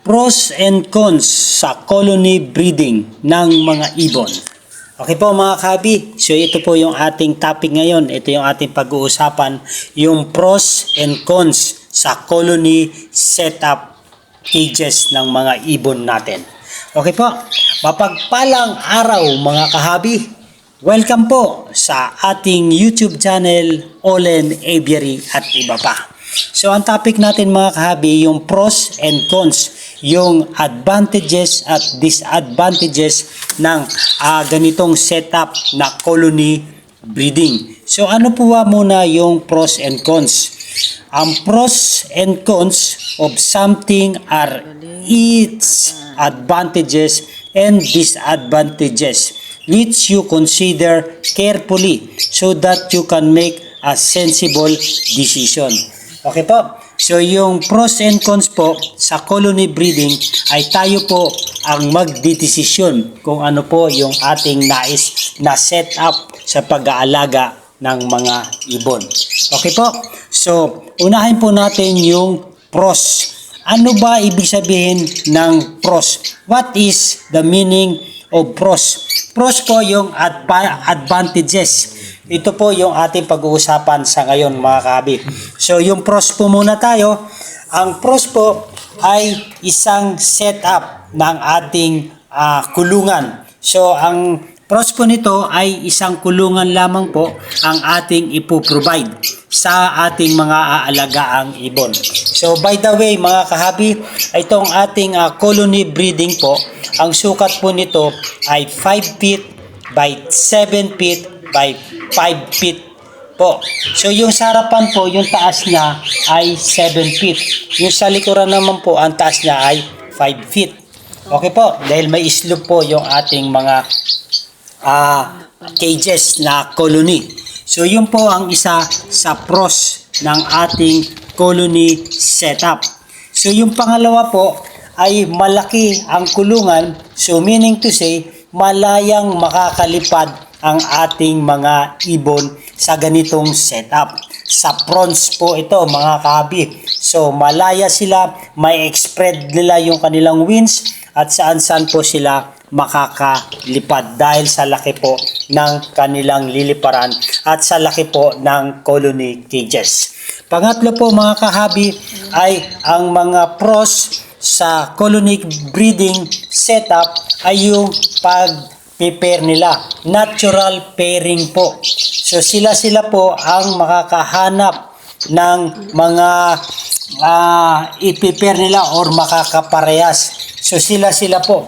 Pros and cons sa colony breeding ng mga ibon. Okay po mga kahabi, so ito po yung ating topic ngayon. Ito yung ating pag-uusapan, yung pros and cons sa colony setup cages ng mga ibon natin. Okay po, mapagpalang araw mga kahabi. Welcome po sa ating YouTube channel, Olen Aviary at iba pa. So ang topic natin mga kahabi, yung pros and cons, yung advantages at disadvantages ng ganitong setup na colony breeding. So ano po ba muna yung pros and cons? Ang pros and cons of something are its advantages and disadvantages, which you consider carefully so that you can make a sensible decision. Okay po? So yung pros and cons po sa colony breeding ay tayo po ang magdidesisyon kung ano po yung ating nais na setup sa pag-aalaga ng mga ibon. Okay po? So unahin po natin yung pros. Ano ba ibig sabihin ng pros? What is the meaning of pros? Pros po yung advantages. Ito po yung ating pag-uusapan sa ngayon mga kahabi. So yung pros po muna tayo. Ang pros po ay isang setup ng ating kulungan. So ang pros po nito ay isang kulungan lamang po ang ating ipoprovide sa ating mga aaalagaang ibon. So by the way mga kahabi, itong ating colony breeding po, ang sukat po nito ay 5 feet by 7 feet by 5 feet po. So yung sa harapan po, yung taas niya ay 7 feet. Yung sa likuran naman po, ang taas niya ay 5 feet. Okay po, dahil may slope po yung ating mga cages na colony. So yun po ang isa sa pros ng ating colony setup. So yung pangalawa po ay malaki ang kulungan. So meaning to say, malayang makakalipad ang ating mga ibon sa ganitong setup. Sa prawns po ito mga kahabi. So malaya sila, may spread nila yung kanilang wings at saan-saan po sila makakalipad dahil sa laki po ng kanilang liliparan at sa laki po ng colony cages. Pangatlo po mga kahabi ay ang mga pros sa colony breeding setup ay yung pag-pair nila. Natural pairing po. So sila po ang makakahanap ng mga ipipair nila or makakaparehas. So sila po.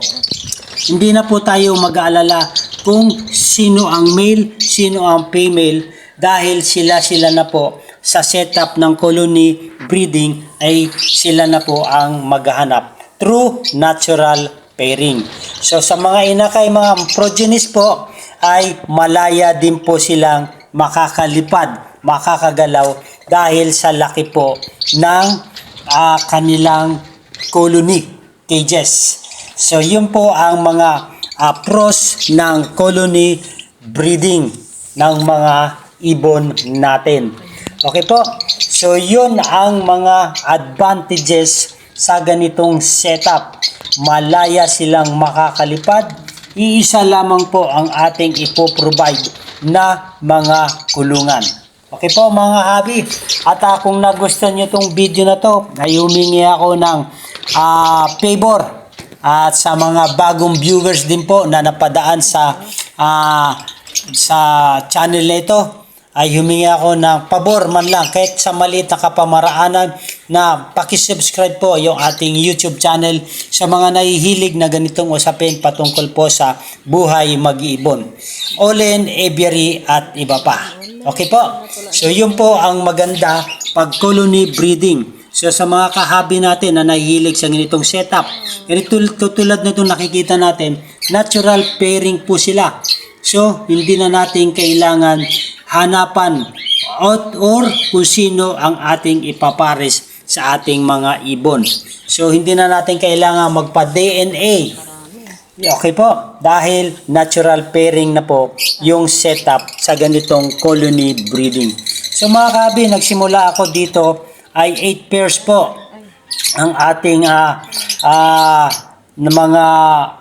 Hindi na po tayo mag-aalala kung sino ang male, sino ang female dahil sila na po sa setup ng colony breeding ay sila na po ang maghahanap through natural pairing. So sa mga inakay, mga progenies po ay malaya din po silang makakalipad, makakagalaw dahil sa laki po ng kanilang colony cages. So yun po ang mga pros ng colony breeding ng mga ibon natin. Okay po? So yun ang mga advantages sa ganitong setup. Malaya silang makakalipad. Iisa lamang po ang ating ipoprovide na mga kulungan. Okay po mga habi. At kung nagustuhan nyo itong video na to, ay humingi ako ng favor. At sa mga bagong viewers din po na napadaan sa channel na ito, ay humingi ako ng pabor man lang kahit sa maliit na kapamaraanan na pakisubscribe po yung ating YouTube channel sa mga nahihilig na ganitong usapin patungkol po sa buhay mag-iibon, Olen Aviary at iba pa. Okay po? So yun po ang maganda pag colony breeding. So sa mga kahabi natin na nahihilig sa ganitong setup, tulad na itong nakikita natin, natural pairing po sila. So hindi na natin kailangan hanapan or kung sino ang ating ipapares sa ating mga ibon. So hindi na natin kailangan magpa-DNA. Okay po, dahil natural pairing na po yung setup sa ganitong colony breeding. So mga kahabi, nagsimula ako dito ay 8 pairs po ang ating na mga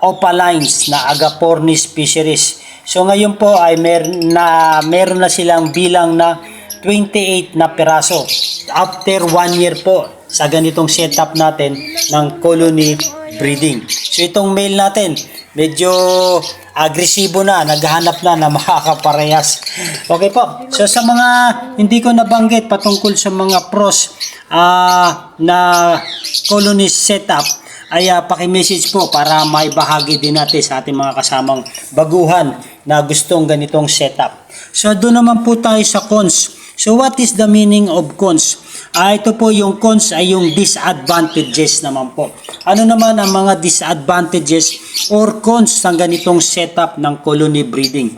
opalines na Agapornis fisheries. So ngayon po ay meron na silang bilang na 28 na piraso after 1 year po sa ganitong setup natin ng colony breeding. So itong male natin medyo agresibo na, naghahanap na na makakaparehas. Okay po. So sa mga hindi ko nabanggit patungkol sa mga pros na colony setup ay paki-message po para maibahagi din natin sa ating mga kasamang baguhan na gustong ganitong setup. So doon naman po tayo sa cons. So what is the meaning of cons? Ito po yung cons ay yung disadvantages naman po. Ano naman ang mga disadvantages or cons ng ganitong setup ng colony breeding?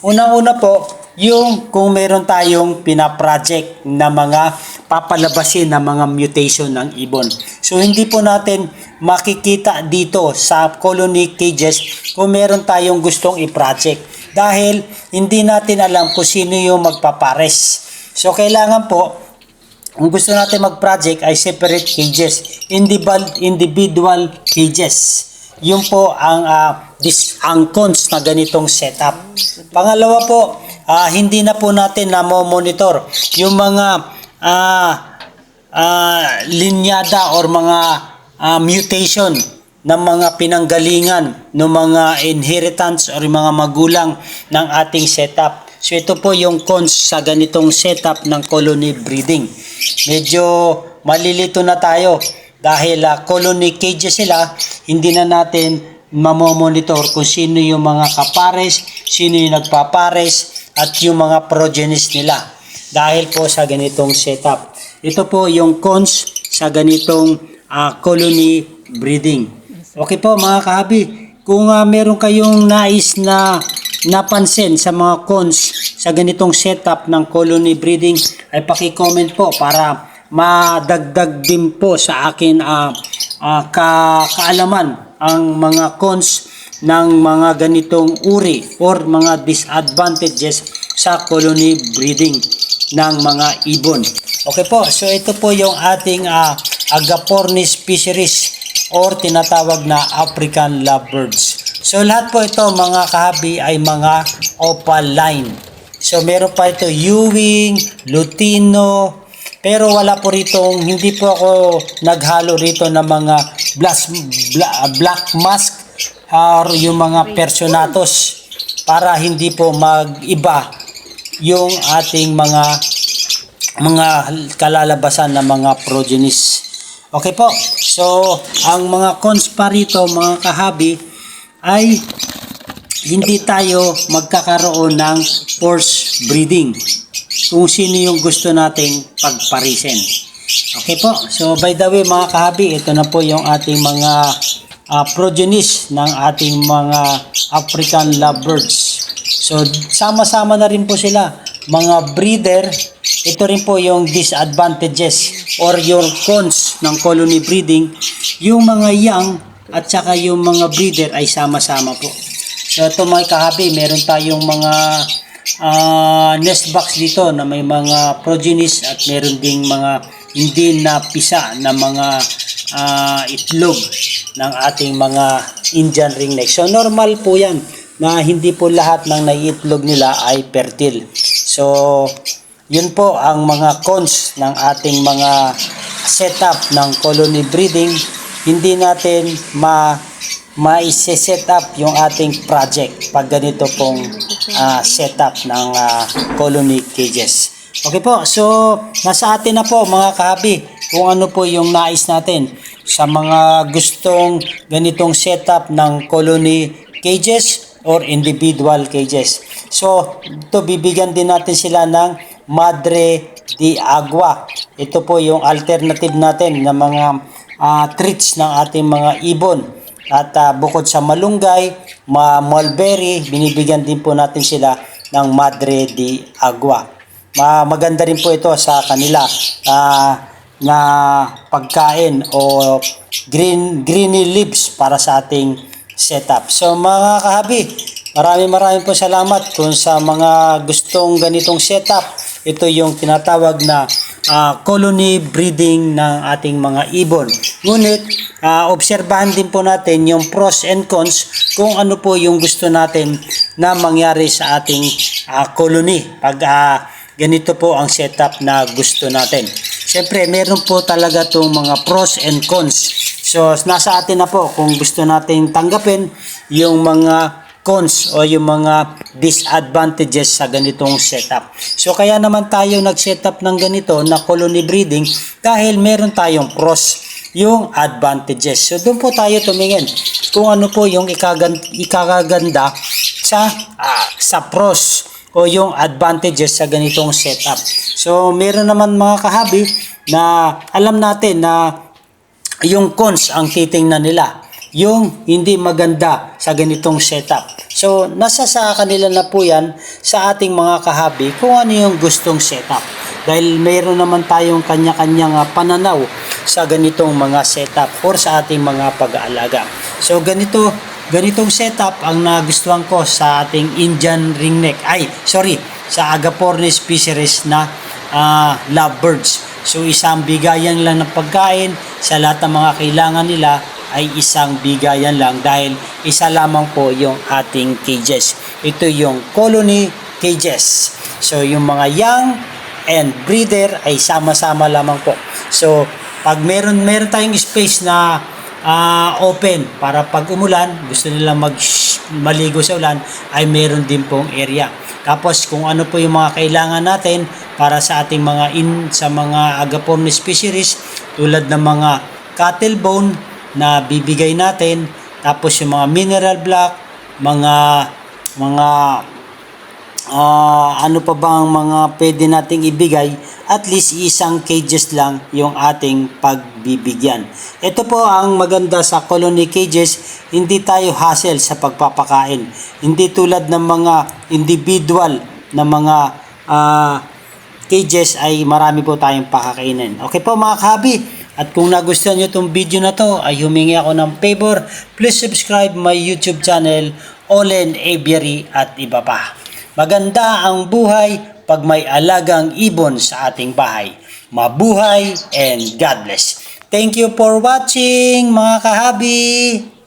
Una-una po, yung kung meron tayong pinaproject na mga papalabasin na mga mutation ng ibon. So hindi po natin makikita dito sa colony cages kung meron tayong gustong i-project dahil hindi natin alam kung sino yung magpapares. So kailangan po, kung gusto natin mag-project ay separate cages, individual cages. Yun po ang cons na ganitong setup. Pangalawa po, hindi na po natin monitor yung mga linyada or mga mutation ng mga pinanggalingan ng mga inheritance or mga magulang ng ating setup. So ito po yung cons sa ganitong setup ng colony breeding. Medyo malilito na tayo dahil colony cages sila, hindi na natin mamomonitor kung sino yung mga kapares, sino yung nagpapares at yung mga progenies nila dahil po sa ganitong setup. Ito po yung cons sa ganitong colony breeding. Okay po mga kahabi, kung meron kayong nais na napansin sa mga cons sa ganitong setup ng colony breeding ay paki-comment po para madagdag din po sa akin kaalaman ang mga cons ng mga ganitong uri or mga disadvantages sa colony breeding ng mga ibon. Okay po, so ito po yung ating Agapornis fisheries or tinatawag na African lovebirds. So lahat po ito mga kahabi ay mga opaline. So meron pa ito Ewing, Lutino, pero wala po rito, hindi po ako naghalo rito ng mga black mask or yung mga personatos para hindi po mag-iba yung ating mga kalalabasan ng mga progenies. Okay po, so ang mga cons pa rito mga kahabi ay hindi tayo magkakaroon ng forced breeding kung sino yung gusto nating pagparisin. Okay po, so by the way mga kahabi, ito na po yung ating mga progenies ng ating mga African lovebirds. So sama-sama na rin po sila, mga breeder. Ito rin po yung disadvantages or your cons ng colony breeding. Yung mga young at saka yung mga breeder ay sama-sama po. So ito mga kahabi, meron tayong mga nest box dito na may mga progenies at meron ding mga hindi napisa na mga itlog ng ating mga Indian ringneck. So normal po yan na hindi po lahat ng naiitlog nila ay fertile. So yun po ang mga cons ng ating mga setup ng colony breeding. Hindi natin ma-set up yung ating project pag ganito pong setup ng colony cages. Okay po, so nasa atin na po mga kahabi kung ano po yung nais natin sa mga gustong ganitong setup ng colony cages or individual cages. So ito bibigyan din natin sila ng Madre de Agua. Ito po yung alternative natin na mga treats ng ating mga ibon. At bukod sa malunggay, mulberry, binibigyan din po natin sila ng Madre de Agua. Maganda rin po ito sa kanila na pagkain o greeny leaves para sa ating setup. So mga kahabi, maraming po salamat kung sa mga gustong ganitong setup. Ito yung tinatawag na colony breeding ng ating mga ibon. Ngunit obserbahan din po natin yung pros and cons kung ano po yung gusto natin na mangyari sa ating colony pag ganito po ang setup na gusto natin. Siyempre meron po talaga itong mga pros and cons. So nasa atin na po kung gusto natin tanggapin yung mga cons o yung mga disadvantages sa ganitong setup. So kaya naman tayo nag-setup ng ganito na colony breeding dahil meron tayong pros, yung advantages. So doon po tayo tumingin kung ano po yung ikagaganda sa pros o yung advantages sa ganitong setup. So meron naman mga kahabi na alam natin na yung cons ang titingnan nila, yung hindi maganda sa ganitong setup. So, nasa sa kanila na po yan sa ating mga kahabi kung ano yung gustong setup. Dahil mayroon naman tayong kanya-kanyang pananaw sa ganitong mga setup or sa ating mga pag-aalaga. So, ganitong setup ang nagustuhan ko sa ating Indian ringneck. Sa Agapornis species na lovebirds. So, isang bigayan lang ng pagkain sa lahat ng mga kailangan nila ay isang bigayan lang dahil isa lamang po yung ating cages. Ito yung colony cages. So yung mga young and breeder ay sama-sama lamang po. So pag meron tayong space na open para pag umulan, gusto nila maligo sa ulan, ay meron din pong area. Tapos kung ano po yung mga kailangan natin para sa ating sa mga Agapornis species tulad ng mga cattle bone na bibigay natin, tapos yung mga mineral block, mga ano pa bang mga pwede nating ibigay, at least isang cages lang yung ating pagbibigyan. Ito po ang maganda sa colony cages, hindi tayo hassle sa pagpapakain. Hindi tulad ng mga individual na mga cages ay marami po tayong pakakainin. Okay po mga kahabi, at kung nagustuhan nyo itong video na to ay humingi ako ng favor, please subscribe my YouTube channel, Olen Aviary at iba pa. Maganda ang buhay pag may alagang ibon sa ating bahay. Mabuhay and God bless. Thank you for watching mga kahabi!